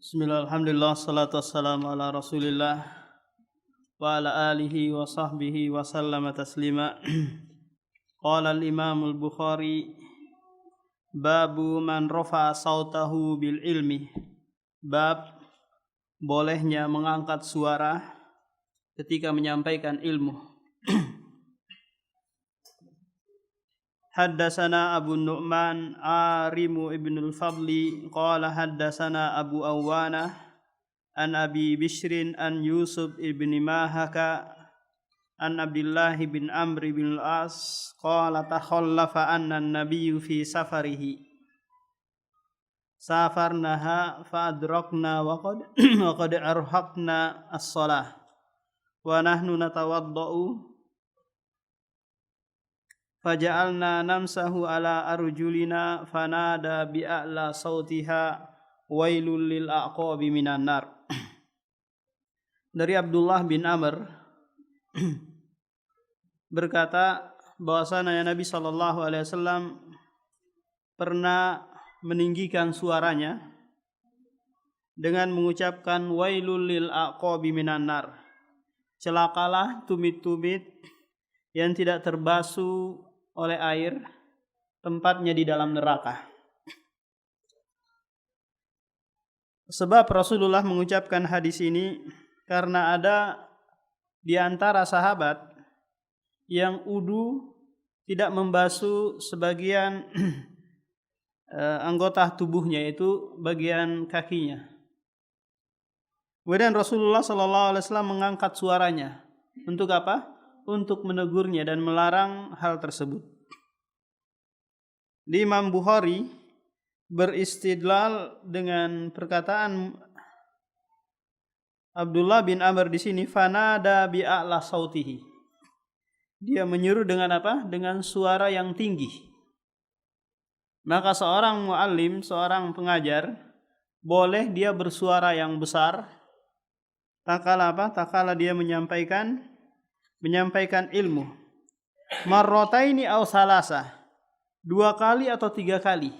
Bismillah, alhamdulillah, salatu wassalamu ala rasulillah wa ala alihi wa sahbihi wa sallama taslima. Qala al-imam al-Bukhari, babu man rafa'a sautahu bil ilmi. Bab bolehnya mengangkat suara ketika menyampaikan ilmu. Haddasana Abu Nu'man Arimu ibnul Fadli qala haddasana Abu Awana an Abi Bishrin an Yusuf ibn Mahaka an Abdullah bin Amr bin al-As qala takhallafa anna an-nabiyyu fi safarihi safarnaha fa adrakna wa qad arhaqna as-salah wa nahnu natawaddau faja'alna namsahu ala arjulina fanada bi'a'la sautiha wailul lil aqabi minan nar. Dari Abdullah bin Amr berkata bahwasanya Nabi SAW pernah meninggikan suaranya dengan mengucapkan wailul lil aqabi minan nar. Celakalah tumit-tumit yang tidak terbasuh oleh air, tempatnya di dalam neraka. Sebab Rasulullah mengucapkan hadis ini karena ada di antara sahabat yang wudu tidak membasuh sebagian anggota tubuhnya, yaitu bagian kakinya. Kemudian Rasulullah SAW mengangkat suaranya. Untuk apa? Untuk menegurnya dan melarang hal tersebut. Di Imam Bukhari beristidlal dengan perkataan Abdullah bin Amr di sini, fanada bi'a'la sautihi. Dia menyuruh dengan apa? Dengan suara yang tinggi. Maka seorang muallim, seorang pengajar, boleh dia bersuara yang besar. Takala apa? Takala dia menyampaikan ilmu. Marrataini aw salasa, 2 kali atau 3 kali.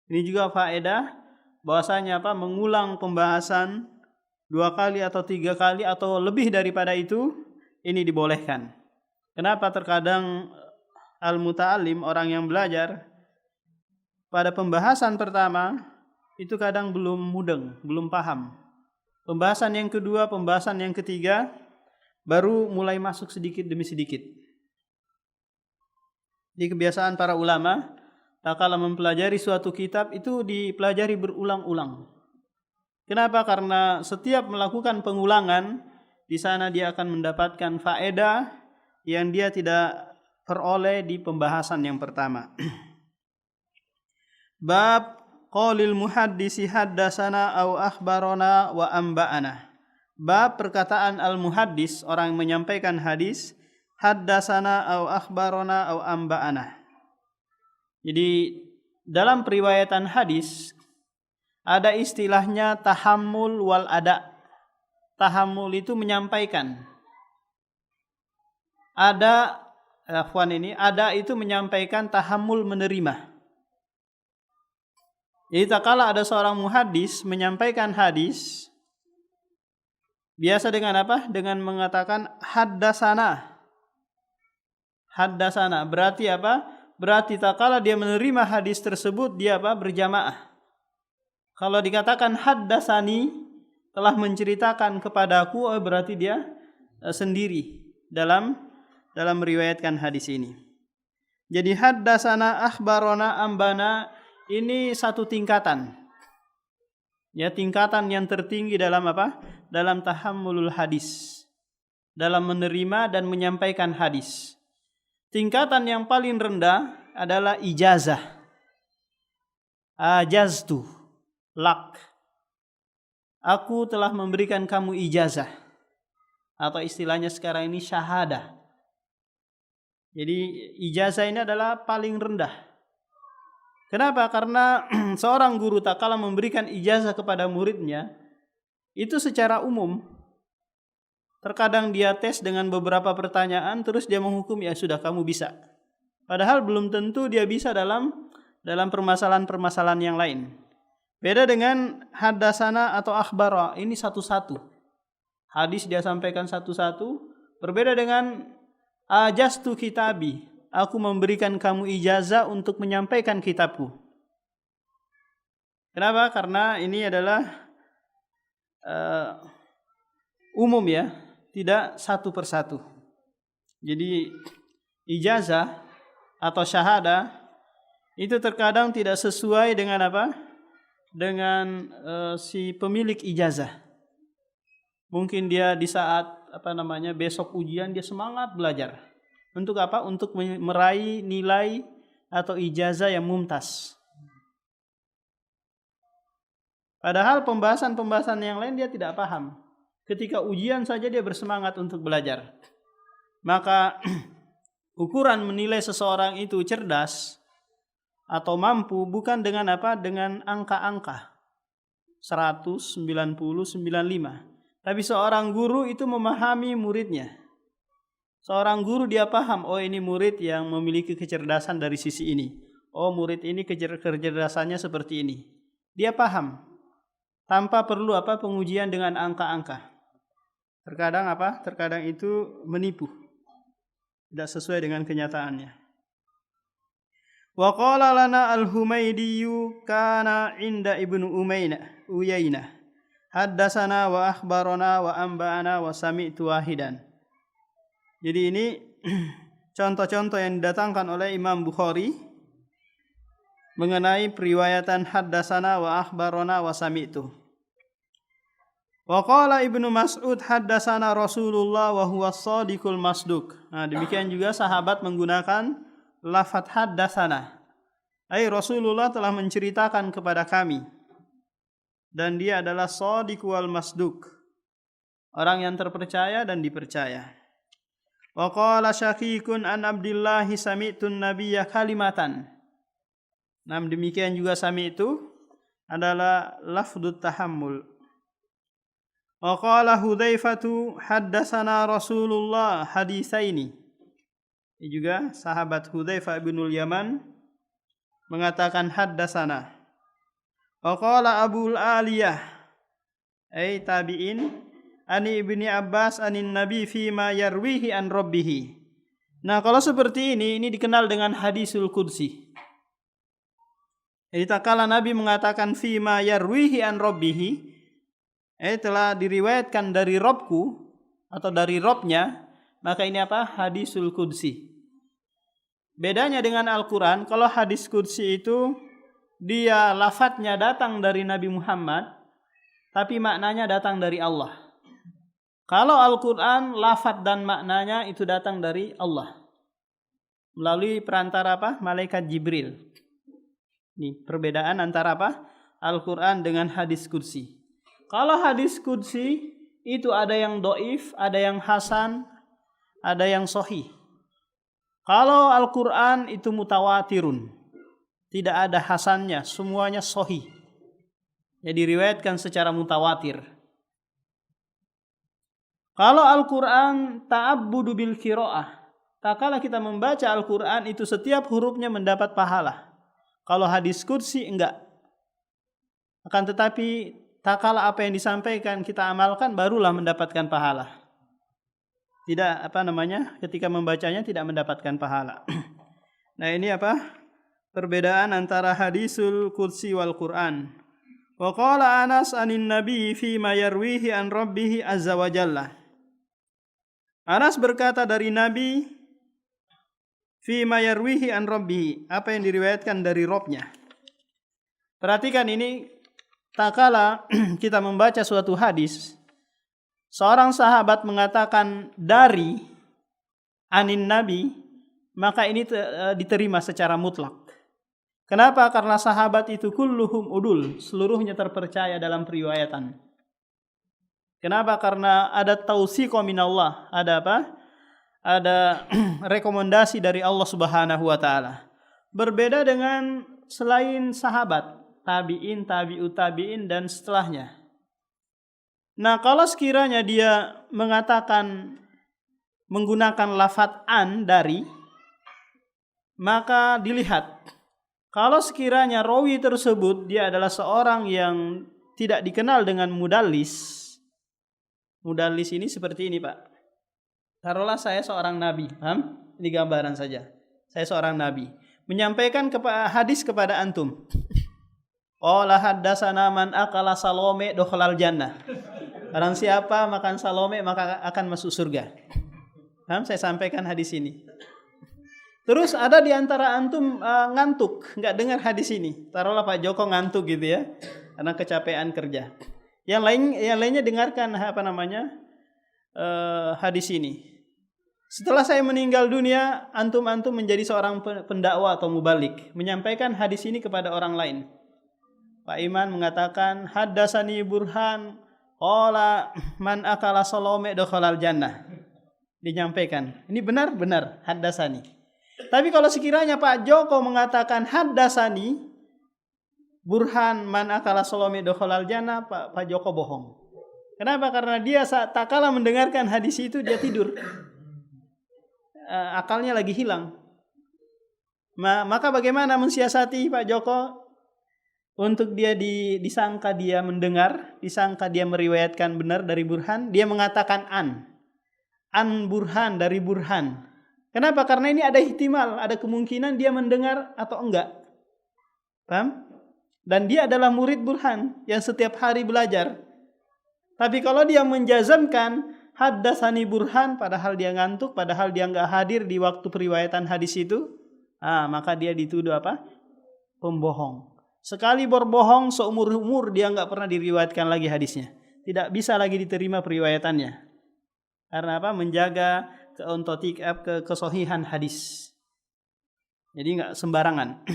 Ini juga faedah bahwasanya apa? Mengulang pembahasan 2 kali atau 3 kali atau lebih daripada itu, ini dibolehkan. Kenapa? Terkadang al-muta'allim, orang yang belajar, pada pembahasan pertama itu kadang belum mudeng, belum paham. Pembahasan yang kedua, pembahasan yang ketiga baru mulai masuk sedikit demi sedikit. Di kebiasaan para ulama, tatkala mempelajari suatu kitab itu dipelajari berulang-ulang. Kenapa? Karena setiap melakukan pengulangan, di sana dia akan mendapatkan faedah yang dia tidak peroleh di pembahasan yang pertama. Bab qaulil muhaddisi haddasana au akhbarana wa amba'ana. Bab perkataan al-muhaddis, orang yang menyampaikan hadis, haddasana au akhbarana au amba'ana. Jadi dalam periwayatan hadis ada istilahnya tahammul wal ada. Tahammul itu menyampaikan. Ada itu menyampaikan, tahammul menerima. Jadi tatkala ada seorang muhaddis menyampaikan hadis, biasa dengan apa? Dengan mengatakan haddasana. Haddasana berarti apa? Berarti tatkala dia menerima hadis tersebut, dia apa? Berjamaah. Kalau dikatakan haddasani, telah menceritakan kepadaku, berarti dia sendiri dalam meriwayatkan hadis ini. Jadi haddasana, akhbarona, ambana, ini satu tingkatan. Ya, tingkatan yang tertinggi dalam apa? Dalam tahammulul hadis, dalam menerima dan menyampaikan hadis. Tingkatan yang paling rendah adalah ijazah. Ajaztu lak. Aku telah memberikan kamu ijazah. Atau istilahnya sekarang ini syahadah. Jadi ijazah ini adalah paling rendah. Kenapa? Karena seorang guru tatkala memberikan ijazah kepada muridnya, itu secara umum. Terkadang dia tes dengan beberapa pertanyaan, terus dia menghukum, ya sudah kamu bisa. Padahal belum tentu dia bisa dalam permasalahan-permasalahan yang lain. Beda dengan haddasana atau akhbara, ini satu-satu. Hadis dia sampaikan satu-satu. Berbeda dengan ajastu kitabi, aku memberikan kamu ijazah untuk menyampaikan kitabku. Kenapa? Karena ini adalah umum ya, tidak satu persatu. Jadi ijazah atau syahada itu terkadang tidak sesuai dengan apa? Dengan si pemilik ijazah. Mungkin dia di saat besok ujian dia semangat belajar. Untuk apa? Untuk meraih nilai atau ijazah yang mumtaz. Padahal pembahasan-pembahasan yang lain dia tidak paham. Ketika ujian saja dia bersemangat untuk belajar. Maka ukuran menilai seseorang itu cerdas atau mampu bukan dengan apa? Dengan angka-angka 100, 90, 95. Tapi seorang guru itu memahami muridnya. Seorang guru dia paham, oh ini murid yang memiliki kecerdasan dari sisi ini. Oh murid ini kecerdasannya seperti ini. Dia paham. Tanpa perlu pengujian dengan angka-angka. Terkadang Terkadang itu menipu. Tidak sesuai dengan kenyataannya. Wa qala lana al-Humaydiyu kana inda Ibnu Uyainah. Haddasana wa akhbarana wa amba'ana wa sami'tu wahidan. Jadi ini contoh-contoh yang didatangkan oleh Imam Bukhari mengenai periwayatan haddasana wa akhbarana wa sami'tu. Wa qala Ibnu Mas'ud haddasana Rasulullah wa huwa as-sadiqul masduq. Nah, demikian juga sahabat menggunakan lafaz haddasana. Rasulullah telah menceritakan kepada kami. Dan dia adalah shadiq wal masduq. Orang yang terpercaya dan dipercaya. Wa qala Syaqiqun an Abdullah sami'tu an-nabiyya kalimatan. Nah, demikian juga sami'tu adalah lafdut tahammul. Wa qala Hudzaifatu haddatsana Rasulullah haditsaini. Ini juga sahabat Hudzaifah binul Yaman mengatakan haddatsana. Wa qala Abul Aliyah tabi'in ani Ibni Abbas anin Nabi fima yarwihi an rabbih. Nah, kalau seperti ini dikenal dengan hadisul qudsi. Jadi tatkala Nabi mengatakan fima yarwihi an rabbih, telah diriwayatkan dari Robku atau dari Robnya, maka ini hadisul qudsi. Bedanya dengan Al-Quran, kalau hadis qudsi itu dia lafadznya datang dari Nabi Muhammad, tapi maknanya datang dari Allah. Kalau Al-Quran, lafadz dan maknanya itu datang dari Allah melalui perantara malaikat Jibril. Ini perbedaan antara Al-Quran dengan hadis qudsi. Kalau hadis qudsi itu ada yang dhaif, ada yang hasan, ada yang sahih. Kalau Al-Quran itu mutawatirun, tidak ada hasannya, semuanya sahih. Jadi diriwayatkan secara mutawatir. Kalau Al-Quran ta'abbudu bil qiraah, tatkala kita membaca Al-Quran itu setiap hurufnya mendapat pahala. Kalau hadis qudsi enggak. Akan tetapi tatkala apa yang disampaikan kita amalkan barulah mendapatkan pahala. Tidak ketika membacanya tidak mendapatkan pahala. Nah, ini perbedaan antara hadisul qudsi wal Quran. Wa qala Anas anin Nabi fi ma yarwihi an rabbih azza wa jalla. Anas berkata dari Nabi fi ma yarwihi an rabbih, apa yang diriwayatkan dari Rabbnya. Perhatikan ini, tatkala kita membaca suatu hadis, seorang sahabat mengatakan dari anin Nabi, maka ini diterima secara mutlak. Kenapa? Karena sahabat itu kulluhum udul, seluruhnya terpercaya dalam periwayatan. Kenapa? Karena ada tausiqo minallah, ada Ada rekomendasi dari Allah Subhanahu wa taala. Berbeda dengan selain sahabat, tabi'in, tabi'ut tabi'in dan setelahnya. Nah, kalau sekiranya dia menggunakan lafadz an dari, maka dilihat Kalau sekiranya rawi tersebut dia adalah seorang yang tidak dikenal dengan mudallis. Mudallis ini seperti ini, Pak. Taruhlah saya seorang nabi, paham? Ini gambaran saja. Saya seorang nabi, menyampaikan hadis kepada antum. Qala haddatsana man akala salome dakhalal jannah. Barang siapa makan salome maka akan masuk surga. Paham? Saya sampaikan hadis ini. Terus ada di antara antum ngantuk, nggak dengar hadis ini. Taruhlah Pak Joko ngantuk gitu ya, karena kecapean kerja. Yang lainnya dengarkan hadis ini. Setelah saya meninggal dunia, antum menjadi seorang pendakwa atau mubalik, menyampaikan hadis ini kepada orang lain. Pak Iman mengatakan haddatsani Burhan qala man akala salome dakhalal jannah. Dinyampaikan. Ini benar haddatsani. Tapi kalau sekiranya Pak Joko mengatakan haddasani Burhan man akala salome dakhalal jannah, Pak Joko bohong. Kenapa? Karena dia tak kala mendengarkan hadis itu dia tidur. Akalnya lagi hilang. Maka bagaimana mensiasati Pak Joko untuk dia disangka dia mendengar, disangka dia meriwayatkan benar dari Burhan, dia mengatakan an Burhan dari Burhan. Kenapa? Karena ini ada ihtimal, ada kemungkinan dia mendengar atau enggak. Paham? Dan dia adalah murid Burhan yang setiap hari belajar. Tapi kalau dia menjazamkan haddatsani Burhan padahal dia ngantuk, padahal dia enggak hadir di waktu periwayatan hadis itu, maka dia dituduh apa? Pembohong. Sekali berbohong seumur-umur dia enggak pernah diriwayatkan lagi hadisnya. Tidak bisa lagi diterima periwayatannya. Karena apa? Menjaga kesohihan hadis. Jadi enggak sembarangan.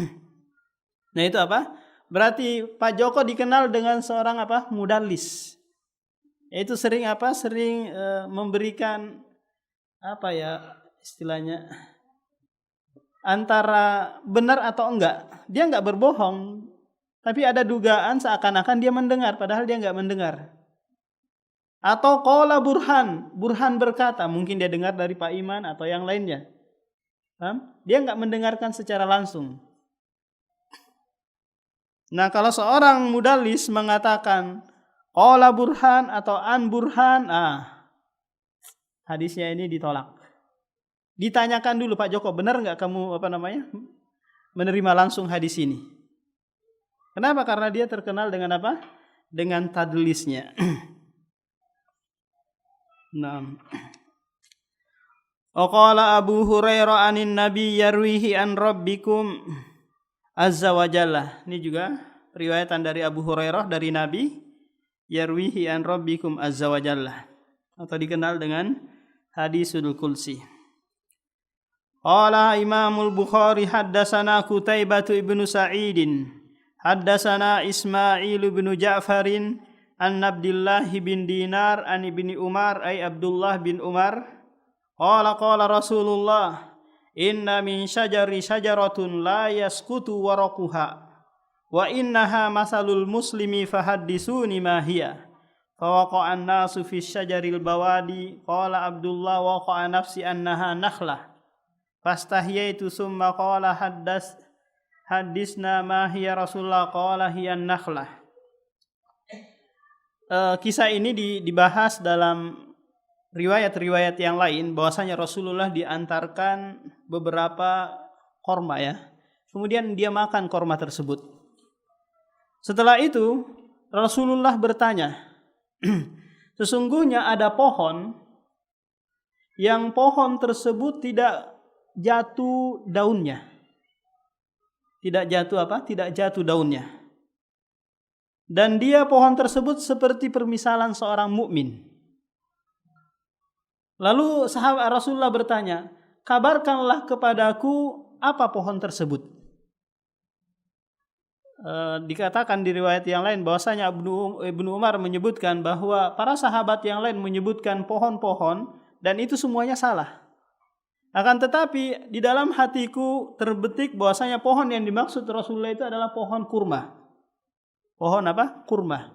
Nah itu apa? Berarti Pak Joko dikenal dengan seorang apa? Mudallis. Yaitu sering apa? Sering memberikan apa ya istilahnya? Antara benar atau enggak. Dia enggak berbohong, tapi ada dugaan seakan-akan dia mendengar padahal dia enggak mendengar. Atau qala Burhan berkata, mungkin dia dengar dari Pak Iman atau yang lainnya. Dia enggak mendengarkan secara langsung. Nah, kalau seorang mudallis mengatakan qala Burhan atau an Burhan, hadisnya ini ditolak. Ditanyakan dulu Pak Joko, benar enggak kamu menerima langsung hadis ini? Kenapa? Karena dia terkenal dengan apa? Dengan tadlisnya. Naam. Qala Abu Hurairah anin Nabi yarwihi an rabbikum azza wa jalla. Ini juga riwayatan dari Abu Hurairah dari Nabi, yarwihi an rabbikum azza wa jalla, atau dikenal dengan hadisul qudsi. Qala Imamul Bukhari haddatsana Qutaibah ibnu Sa'idin haddatsana Ismail ibnu Ja'farin an Abdullah bin Dinar an ibni Umar ay Abdullah bin Umar qala Rasulullah inna min syajaratun la yasqutu waraquha wa innaha masalul muslimi fahaddisuni ma hiya fawaqa'a an-nasu fi syajaril bawadi qala Abdullah waqa'a nafsi annaha nakhlah fastahyaitu summa qala haddisna ma hiya Rasulullah qala hiya nakhlah. Kisah ini dibahas dalam riwayat-riwayat yang lain bahwasanya Rasulullah diantarkan beberapa korma ya. Kemudian dia makan korma tersebut. Setelah itu Rasulullah bertanya, sesungguhnya ada pohon yang pohon tersebut tidak jatuh daunnya. Tidak jatuh daunnya. Dan dia pohon tersebut seperti permisalan seorang mukmin. Lalu sahabat Rasulullah bertanya, kabarkanlah kepadaku apa pohon tersebut. Dikatakan di riwayat yang lain bahwasanya Ibnu Umar menyebutkan bahwa para sahabat yang lain menyebutkan pohon-pohon dan itu semuanya salah. Akan tetapi di dalam hatiku terbetik bahwasanya pohon yang dimaksud Rasulullah itu adalah pohon kurma. Pohon apa? Kurma.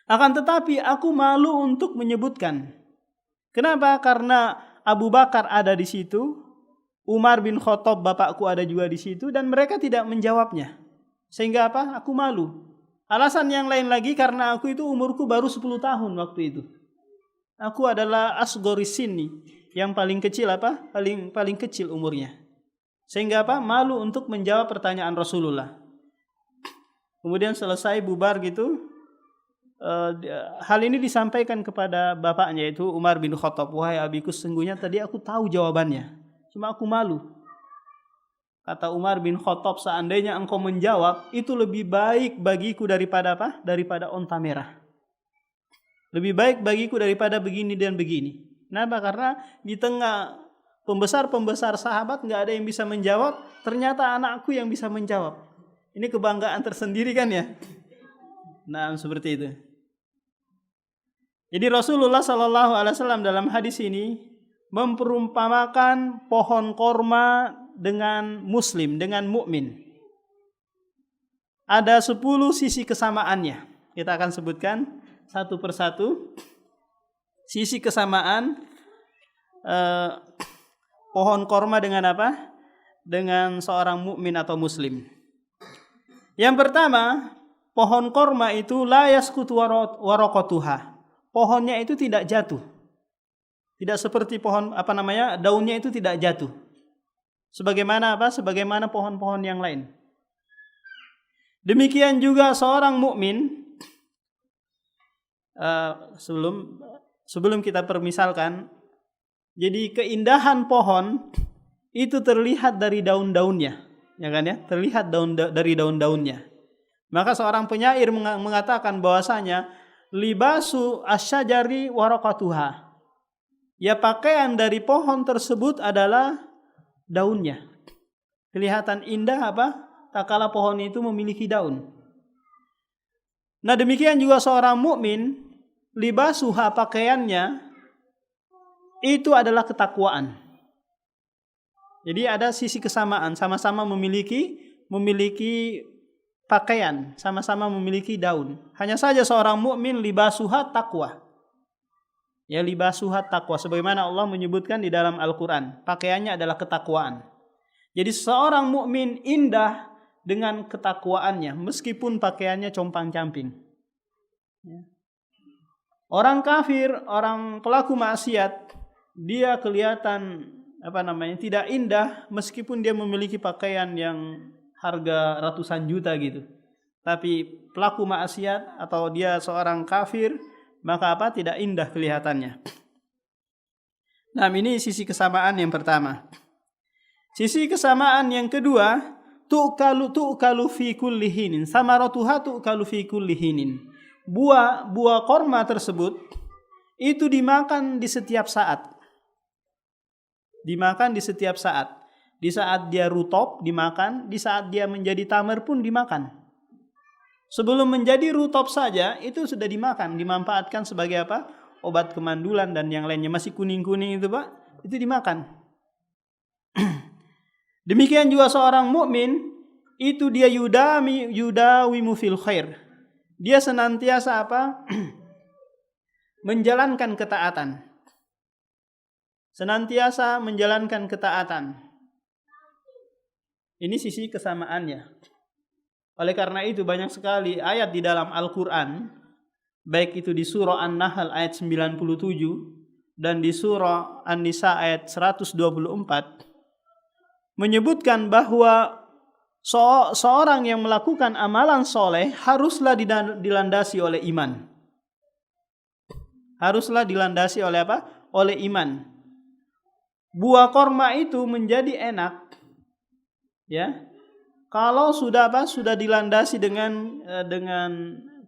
Akan tetapi aku malu untuk menyebutkan. Kenapa? Karena Abu Bakar ada di situ, Umar bin Khattab bapakku ada juga di situ, dan mereka tidak menjawabnya. Sehingga apa? Aku malu. Alasan yang lain lagi karena aku itu umurku baru 10 tahun waktu itu. Aku adalah asghoris sinni, yang paling kecil apa? Paling kecil umurnya. Sehingga apa? Malu untuk menjawab pertanyaan Rasulullah. Kemudian selesai bubar gitu, hal ini disampaikan kepada bapaknya, yaitu Umar bin Khattab. Wahai abiku, sesungguhnya tadi aku tahu jawabannya, cuma aku malu. Kata Umar bin Khattab, seandainya engkau menjawab, itu lebih baik bagiku daripada apa? Daripada onta merah. Lebih baik bagiku daripada begini dan begini. Kenapa? Karena di tengah pembesar-pembesar sahabat nggak ada yang bisa menjawab, ternyata anakku yang bisa menjawab. Ini kebanggaan tersendiri kan ya? Nah, seperti itu. Jadi Rasulullah SAW dalam hadis ini memperumpamakan pohon korma dengan muslim, dengan mukmin. Ada 10 sisi kesamaannya. Kita akan sebutkan satu persatu sisi kesamaan pohon korma dengan apa? Dengan seorang mukmin atau muslim. Yang pertama, pohon korma itu la yasqutu waraqatuha. Pohonnya itu tidak jatuh. Tidak seperti pohon daunnya itu tidak jatuh. Sebagaimana apa? Sebagaimana pohon-pohon yang lain. Demikian juga seorang mukmin, sebelum kita permisalkan, jadi keindahan pohon itu terlihat dari daun-daunnya, ya kan ya? Terlihat dari daun-daunnya. Maka seorang penyair mengatakan bahwasanya libasu asyajari waraqatuha. Ya, pakaian dari pohon tersebut adalah daunnya. Kelihatan indah apa? Tak kala pohon itu memiliki daun. Nah, demikian juga seorang mukmin, libasuha, pakaiannya itu adalah ketakwaan. Jadi ada sisi kesamaan, sama-sama memiliki pakaian, sama-sama memiliki daun. Hanya saja seorang mukmin libasuha taqwa. Ya, libasuha taqwa, sebagaimana Allah menyebutkan di dalam Al-Qur'an, pakaiannya adalah ketakwaan. Jadi seorang mukmin indah dengan ketakwaannya, meskipun pakaiannya compang-camping. Orang kafir, orang pelaku maksiat, dia kelihatan tidak indah meskipun dia memiliki pakaian yang harga ratusan juta gitu. Tapi pelaku maksiat atau dia seorang kafir, maka tidak indah kelihatannya. Nah, ini sisi kesamaan yang pertama. Sisi kesamaan yang kedua, tu'kalu fi kulli hinin, samaratuha tu'kalu fi kulli hinin. Buah korma tersebut itu dimakan di setiap saat. Dimakan di setiap saat. Di saat dia rutop dimakan, di saat dia menjadi tamar pun dimakan. Sebelum menjadi rutop saja itu sudah dimakan, dimanfaatkan sebagai apa? Obat kemandulan dan yang lainnya, masih kuning-kuning itu, Pak, itu dimakan. Demikian juga seorang mukmin itu dia yudawimu fil khair. Dia senantiasa apa? Menjalankan ketaatan. Senantiasa menjalankan ketaatan. Ini sisi kesamaannya. Oleh karena itu banyak sekali ayat di dalam Al-Quran, baik itu di surah An-Nahl ayat 97 dan di surah An-Nisa ayat 124, menyebutkan bahwa seorang yang melakukan amalan soleh haruslah dilandasi oleh iman. Haruslah dilandasi oleh apa? Oleh iman. Buah korma itu menjadi enak, ya, kalau sudah dilandasi dengan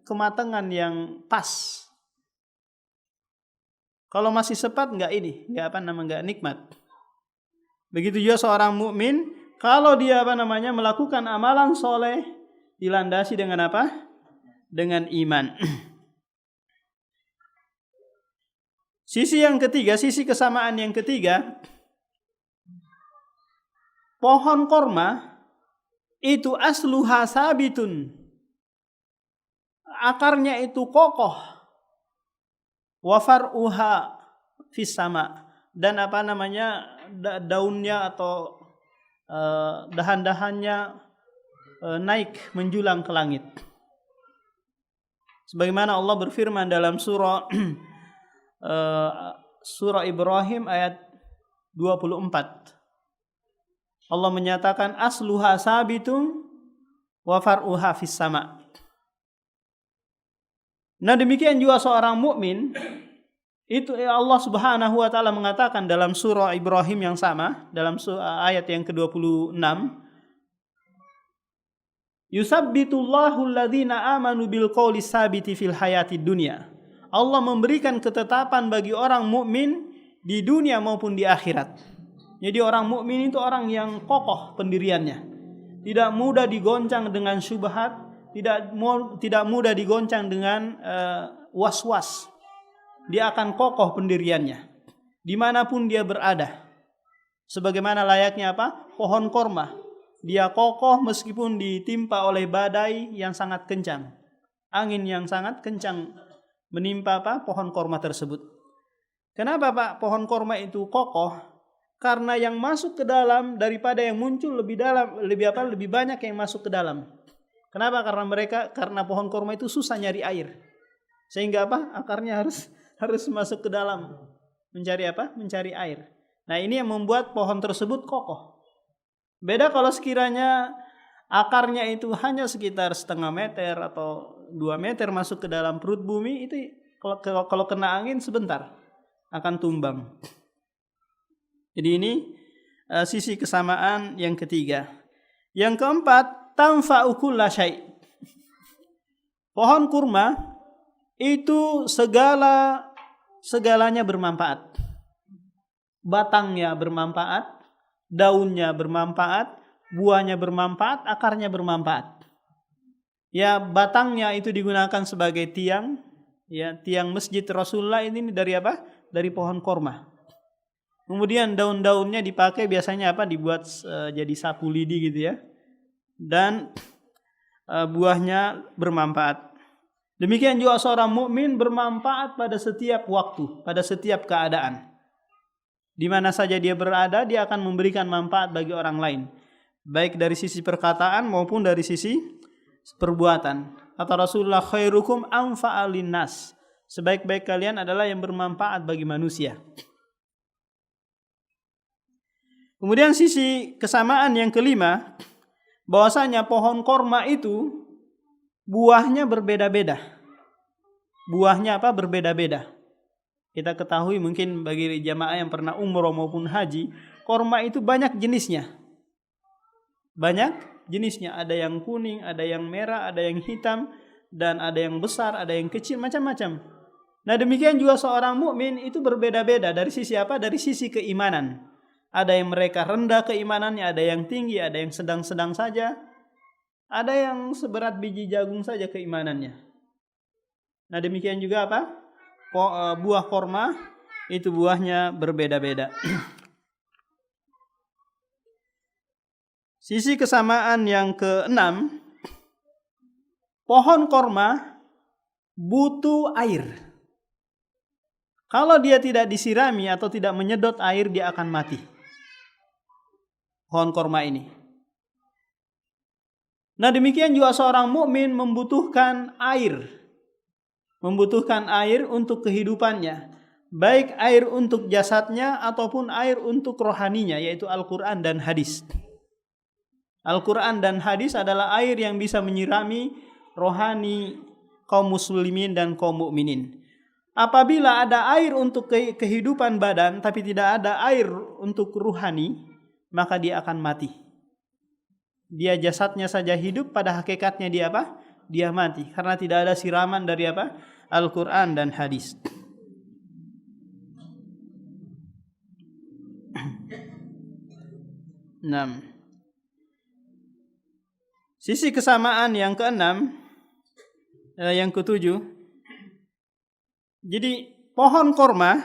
kematangan yang pas. Kalau masih sepat nggak nikmat. Begitu juga seorang mukmin, kalau dia melakukan amalan soleh, dilandasi dengan apa? Dengan iman. Sisi yang ketiga, sisi kesamaan yang ketiga, pohon korma itu asluha sabitun, akarnya itu kokoh, wa far'uha fis sama, dan daunnya atau dahan-dahannya naik menjulang ke langit. Sebagaimana Allah berfirman dalam surah surah Ibrahim ayat 24. Allah menyatakan asluha sabitun wa far'uha fis sama. Nah, demikian juga seorang mukmin itu Allah Subhanahu wa taala mengatakan dalam surah Ibrahim yang sama, dalam ayat yang ke-26, yusabbitullahu alladhina amanu bil qawli sabiti fil hayatid dunya. Allah memberikan ketetapan bagi orang mukmin di dunia maupun di akhirat. Jadi orang mukmin itu orang yang kokoh pendiriannya, tidak mudah digoncang dengan syubhat, tidak mudah digoncang dengan was-was. Dia akan kokoh pendiriannya dimanapun dia berada. Sebagaimana layaknya apa? Pohon korma. Dia kokoh meskipun ditimpa oleh badai yang sangat kencang, angin yang sangat kencang menimpa pohon korma tersebut. Kenapa Pak pohon korma itu kokoh? Karena yang masuk ke dalam daripada yang muncul lebih banyak yang masuk ke dalam. Kenapa? Karena pohon korma itu susah nyari air. Sehingga akarnya harus masuk ke dalam mencari air. Nah, ini yang membuat pohon tersebut kokoh. Beda kalau sekiranya akarnya itu hanya sekitar 0,5 meter atau 2 meter masuk ke dalam perut bumi, itu kalau kena angin sebentar akan tumbang. Jadi ini sisi kesamaan yang ketiga. Yang keempat, tanfa'u kulla syai'. Pohon kurma itu segalanya bermanfaat. Batangnya bermanfaat, daunnya bermanfaat, buahnya bermanfaat, akarnya bermanfaat. Ya, batangnya itu digunakan sebagai tiang, ya, tiang masjid Rasulullah ini dari apa? Dari pohon kurma. Kemudian daun-daunnya dipakai biasanya dibuat jadi sapu lidi gitu ya. Dan buahnya bermanfaat. Demikian juga seorang mukmin bermanfaat pada setiap waktu, pada setiap keadaan. Di mana saja dia berada, dia akan memberikan manfaat bagi orang lain, baik dari sisi perkataan maupun dari sisi perbuatan. Kata Rasulullah, khairukum anfa'al linnas. Sebaik-baik kalian adalah yang bermanfaat bagi manusia. Kemudian sisi kesamaan yang kelima, bahwasanya pohon korma itu buahnya berbeda-beda. Buahnya berbeda-beda. Kita ketahui mungkin bagi jamaah yang pernah umroh maupun haji, korma itu banyak jenisnya. Banyak jenisnya, ada yang kuning, ada yang merah, ada yang hitam, dan ada yang besar, ada yang kecil, macam-macam. Nah, demikian juga seorang mukmin itu berbeda-beda dari sisi Dari sisi keimanan. Ada yang mereka rendah keimanannya, ada yang tinggi, ada yang sedang-sedang saja, ada yang seberat biji jagung saja keimanannya. Nah, demikian juga buah korma itu buahnya berbeda-beda. Sisi kesamaan yang keenam, pohon korma butuh air. Kalau dia tidak disirami atau tidak menyedot air, dia akan mati. Pohon korma ini. Nah, demikian juga seorang mukmin membutuhkan air. Membutuhkan air untuk kehidupannya. Baik air untuk jasadnya ataupun air untuk rohaninya, yaitu Al-Quran dan hadis. Al-Quran dan hadis adalah air yang bisa menyirami rohani kaum muslimin dan kaum mukminin. Apabila ada air untuk kehidupan badan tapi tidak ada air untuk ruhani, maka dia akan mati. Dia jasadnya saja hidup, pada hakikatnya dia Dia mati karena tidak ada siraman dari Al-Quran dan hadis. Sisi kesamaan yang keenam, yang ketujuh. Jadi pohon korma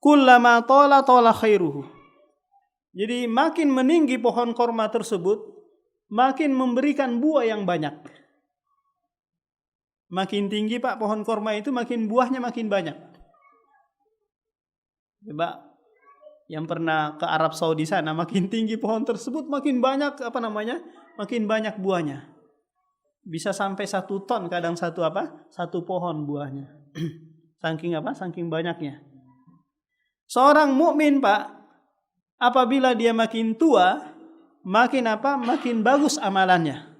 kullama tola khairuhu. Jadi makin meninggi pohon korma tersebut, makin memberikan buah yang banyak. Makin tinggi pohon korma itu, makin buahnya makin banyak. Coba yang pernah ke Arab Saudi sana, makin tinggi pohon tersebut makin banyak makin banyak buahnya. Bisa sampai 1 ton kadang satu pohon buahnya. Saking banyaknya. Seorang mukmin, Pak, apabila dia makin tua, makin bagus amalannya.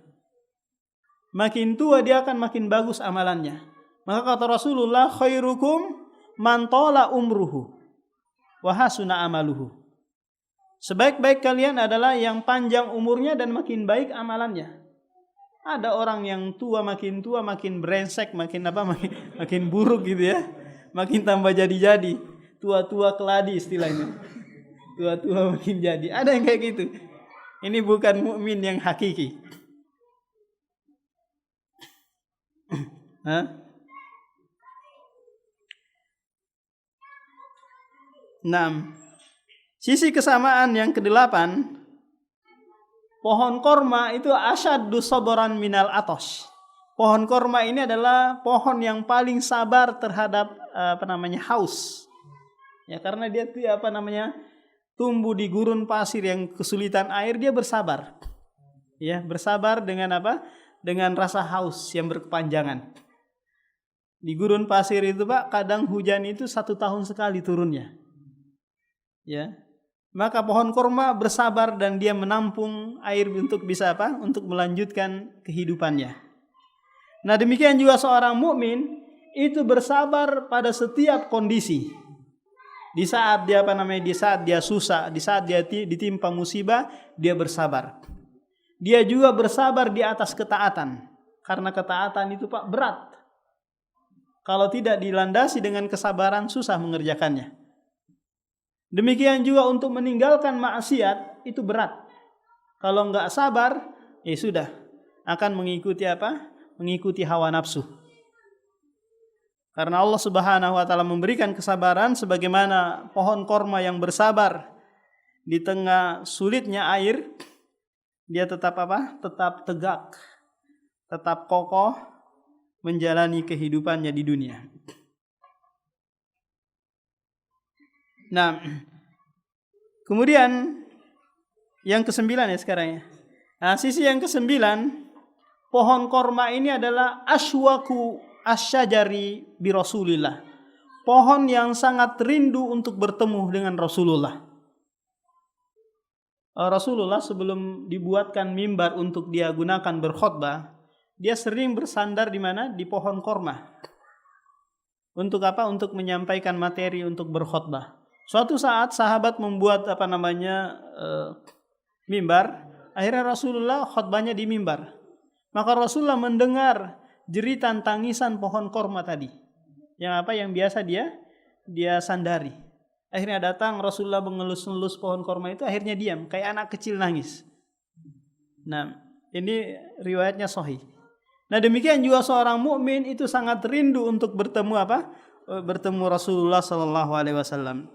Makin tua dia akan makin bagus amalannya. Maka kata Rasulullah, khairukum man tala umruhu wa hasuna amaluhu. Sebaik-baik kalian adalah yang panjang umurnya dan makin baik amalannya. Ada orang yang makin tua makin brengsek, makin buruk gitu ya. Makin tambah jadi-jadi. Tua-tua keladi istilahnya. Tua-tua makin jadi. Ada yang kayak gitu. Ini bukan mukmin yang hakiki. Sisi kesamaan yang ke-8, pohon korma itu asyaddu sabran minal atos. Pohon korma ini adalah pohon yang paling sabar terhadap haus. Ya, karena dia tumbuh di gurun pasir yang kesulitan air, dia bersabar. Ya, bersabar dengan dengan rasa haus yang berkepanjangan. Di gurun pasir itu, Pak, kadang hujan itu 1 tahun sekali turunnya. Ya. Maka pohon korma bersabar dan dia menampung air untuk bisa untuk melanjutkan kehidupannya. Nah, demikian juga seorang mukmin itu bersabar pada setiap kondisi. Di saat dia di saat dia susah, di saat dia ditimpa musibah, dia bersabar. Dia juga bersabar di atas ketaatan. Karena ketaatan itu, Pak, berat. Kalau tidak dilandasi dengan kesabaran, susah mengerjakannya. Demikian juga untuk meninggalkan maksiat itu berat. Kalau enggak sabar, ya sudah, akan mengikuti mengikuti hawa nafsu. Karena Allah Subhanahu wa taala memberikan kesabaran sebagaimana pohon korma yang bersabar di tengah sulitnya air, dia tetap tetap tegak, tetap kokoh menjalani kehidupannya di dunia. Nah, kemudian yang ke-9 ya sekarang ya. Nah, sisi yang ke-9, pohon korma ini adalah aswaku asyajari bi Rasulillah. Pohon yang sangat rindu untuk bertemu dengan Rasulullah. Rasulullah sebelum dibuatkan mimbar untuk dia gunakan berkhutbah, dia sering bersandar di mana? Di pohon korma. Untuk Untuk menyampaikan materi untuk berkhutbah. Suatu saat sahabat membuat mimbar, akhirnya Rasulullah khutbahnya di mimbar. Maka Rasulullah mendengar jeritan tangisan pohon korma tadi. Yang biasa dia sandari. Akhirnya datang Rasulullah mengelus-elus pohon korma itu, akhirnya diam kayak anak kecil nangis. Nah, ini riwayatnya sahih. Nah, demikian juga seorang mukmin itu sangat rindu untuk bertemu bertemu Rasulullah sallallahu alaihi wasallam.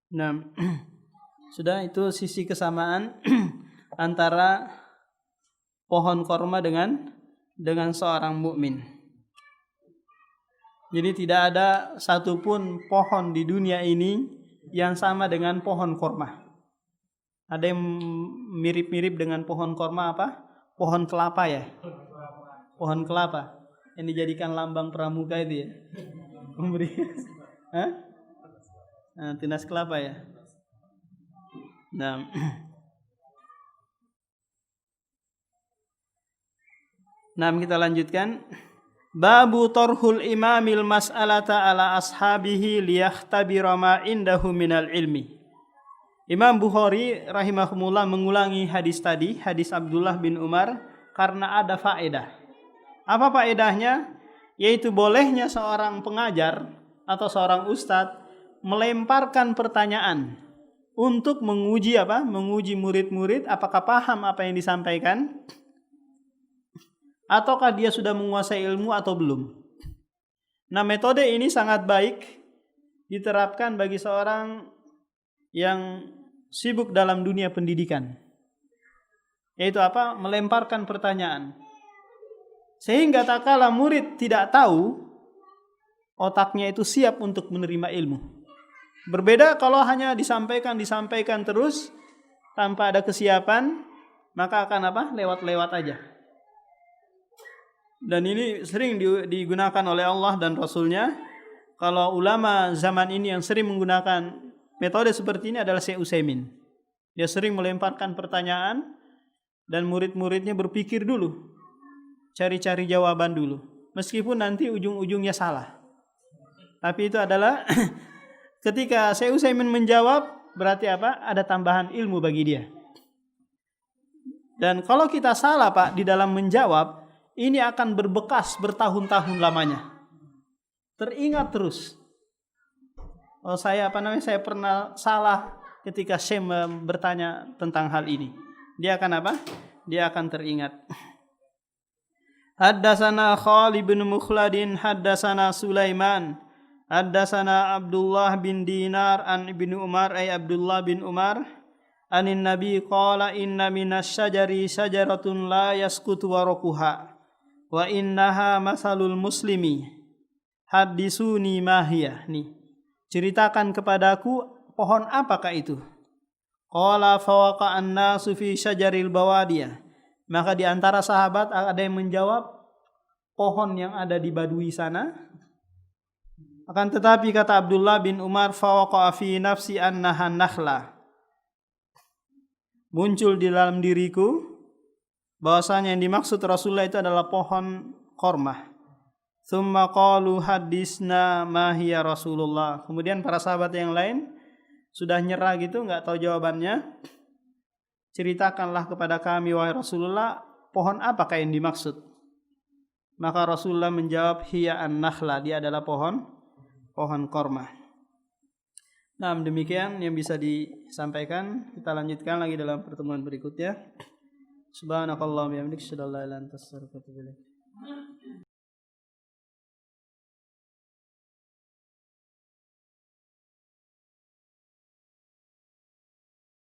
Nah, sudah itu sisi kesamaan antara pohon korma dengan seorang mukmin. Jadi tidak ada satupun pohon di dunia ini yang sama dengan pohon korma. Ada yang mirip-mirip dengan pohon korma Pohon kelapa ya. Pohon kelapa yang dijadikan lambang pramuka itu ya. Memberi. Tunas kelapa ya. Nah, kita lanjutkan. Babu tarhul imamil mas'alata ala ashabihi liyahtabira ma indahu minal ilmi. Imam Bukhari rahimahumullah mengulangi hadis tadi, hadis Abdullah bin Umar, karena ada faedah. Apa faedahnya? Yaitu bolehnya seorang pengajar atau seorang ustadz melemparkan pertanyaan untuk menguji menguji murid-murid apakah paham apa yang disampaikan ataukah dia sudah menguasai ilmu atau belum. Nah, metode ini sangat baik diterapkan bagi seorang yang sibuk dalam dunia pendidikan. Yaitu apa? Melemparkan pertanyaan. Sehingga tak kala murid tidak tahu, otaknya itu siap untuk menerima ilmu. Berbeda kalau hanya disampaikan terus tanpa ada kesiapan, maka akan apa? Lewat-lewat aja. Dan ini sering digunakan oleh Allah dan Rasulnya. Kalau ulama zaman ini yang sering menggunakan metode seperti ini adalah Syekh Utsaimin. Dia sering melemparkan pertanyaan dan murid-muridnya berpikir dulu, cari-cari jawaban dulu, meskipun nanti ujung-ujungnya salah. Tapi itu adalah ketika Syekh Utsaimin menjawab, berarti apa? Ada tambahan ilmu bagi dia. Dan kalau kita salah Pak di dalam menjawab, ini akan berbekas bertahun-tahun lamanya. Teringat terus. Oh saya pernah salah ketika Syekh bertanya tentang hal ini. Dia akan apa? Dia akan teringat. Haddatsana Khalid bin Mukhladin haddatsana Sulaiman haddatsana Abdullah bin Dinar an Ibnu Umar ay Abdullah bin Umar anin Nabi qala inna minas syajari syajaratun la yasqutu waraquha wa innaha masalul muslimi hadisuni mahiyah. Nih, ceritakan kepadaku pohon apakah itu? Qala fawaqa'an nasu fi syajaril bawadiyah. Maka di antara sahabat ada yang menjawab, pohon yang ada di Badui sana. Akan tetapi kata Abdullah bin Umar, fawaqa'a fi nafsi annaha nakhla. Muncul di dalam diriku bahwasanya yang dimaksud Rasulullah itu adalah pohon kormah. Tsumma qalu hadisna ma hiya Rasulullah. Kemudian para sahabat yang lain sudah nyerah gitu, enggak tahu jawabannya. Ceritakanlah kepada kami wahai Rasulullah, pohon apakah yang dimaksud? Maka Rasulullah menjawab, hiya an-nakhla, dia adalah pohon korma. Nah, demikian yang bisa disampaikan. Kita lanjutkan lagi dalam pertemuan berikutnya. Subhanakallahumma wa bihamdika asyhadu an la ilaha illa anta astaghfiruka wa atubu ilaik.